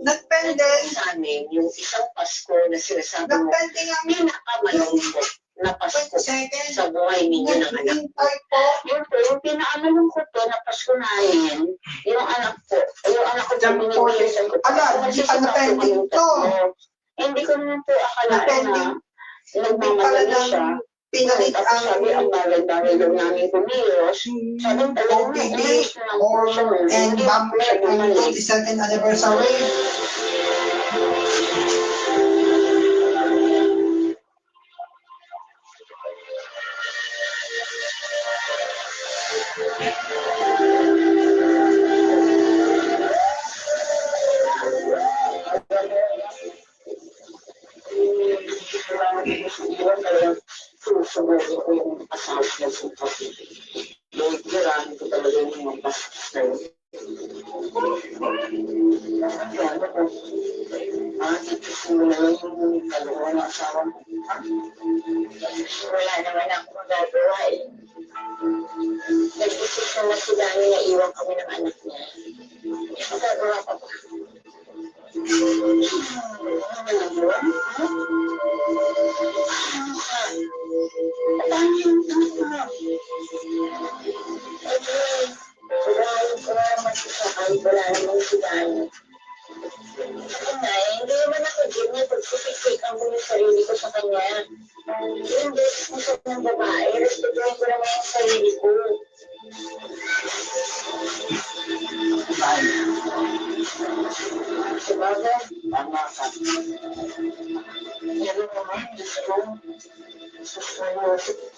Nagpending sa amin yung isang Pasko na sinasabi mo, pinakamalungkot na Pasko sa buhay ninyo ng anak ko. Yun po, yung pinakamalungkot po na Pasko namin, yung anak ko binibigyan ko. Hindi pa na-pending to. Hindi ko naman po akalaan na nagmamadali siya. Pinalit ang sabi, ang bagay-bagay daw namin kumilos. Sabi, OPD and bumper ang 22nd anniversary. Susubukin ko yung asawa niya sa pati. Dahil kiraan ko talaga yung mga bastos na yun. Kaya ano ko, itisin mo na lang yung kaluwa ng asawa mo. Wala naman ako magagawa eh. Nag-isip na si Dani na iwan kami ng anak niya. Magagawa pa ba? Wala naman si Dani. Hindi naman ako din niya pagsipikikan ko yung sarili ko sa kanya. Yung beses mo sa ng babae, respetuhin ko naman yung sarili ko. Sabagay, tama ka. Yan naman, Diyos ko.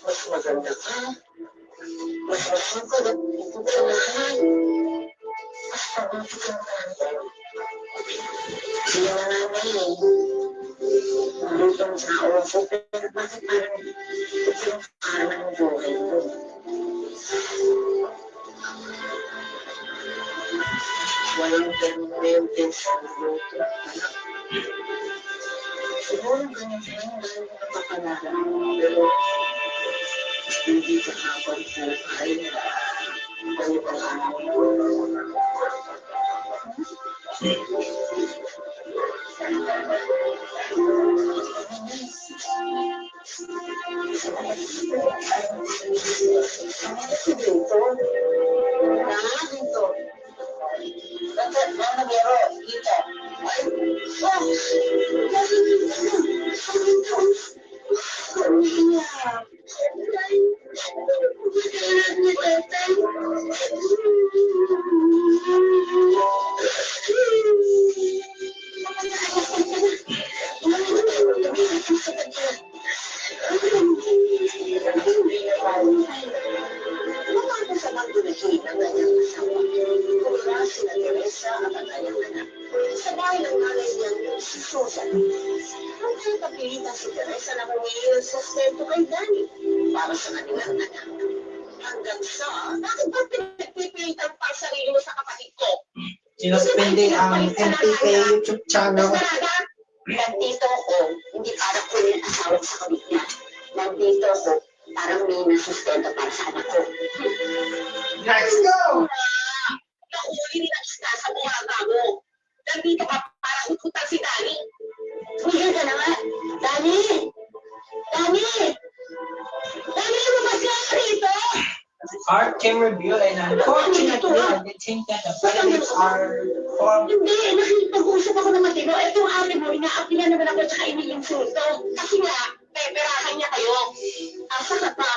Mas maganda ka. Mas masukad at ito sa lahat. Mas pabuti ka naman. Siya na naman eh. Lutong tao ko, pero bakit parang ito yung parang ng buhay ko? Walang permanente sa luto. Siguro ganyan siya yung dahil ko napakalala. Pero hindi ka kapag sa kain. Ano ba ang sinuspending ang MPA YouTube channel. Nandito ako, hindi para ko yung asawa sa kabit niya. Nandito ako, parang may nasustento para sa anak ko. Let's go! Nakuli nila isda sa buhaga mo. Nandito ka para ikutan si Dani. Tumigil ka na nga. Dani! Dani! Dani, lumabas ka rito! Art can reveal and unfortunately I did think that the violence are formed. Hindi, nakipag-usap ako ng matino. Itong ate mo, ina-appilan naman ako tsaka iniinsulto. Kasi nga, peperahan niya kayo. Asa ka pa.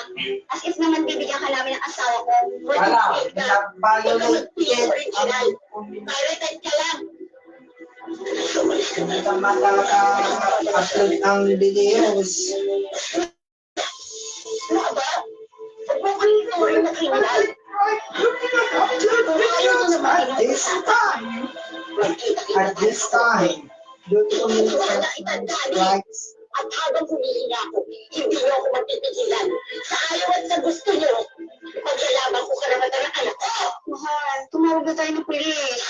As if naman bibigyan ka namin ng asawa ko. Wala, nag-violate original. Pirated ka lang. Hindi ka mata-upload ang videos. Ano ka ba? Huwag mo kayo rin na kriminal. At this time, due to communication rights, at habang humihinga ako, hindi niyo ako magpipigilan. Sa ayaw at sa gusto niyo, paglalaban ko karapatan ng anak ko. Mahal, tumawag na tayo ng pulis.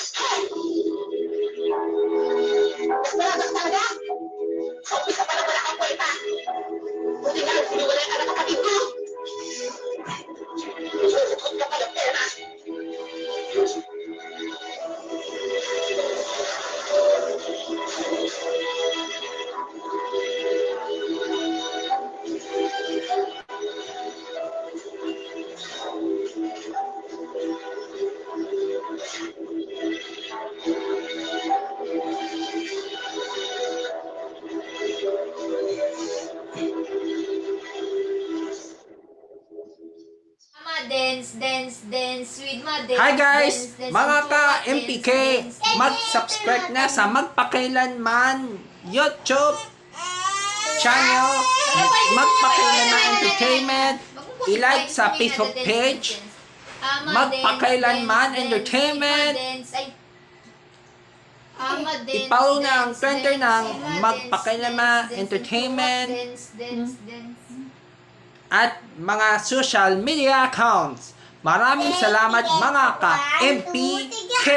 Malagas talaga? Sa umpisa pa lang wala kang kwenta. Buti na lang siniwala ka ng kapatid ko. Isusutot ka pa ng pera. Dance, dance, dance with my dance. Hi guys! Dance, dance, Mga dance, ka-MPK, dance, dance. mag-subscribe na sa Magpakailanman YouTube channel, Magpakailanman Entertainment, i-like sa Facebook page, Magpakailanman Entertainment, i-follow na ang Twitter ng Magpakailanman Entertainment, at mga social media accounts. Maraming salamat mga ka-MPK!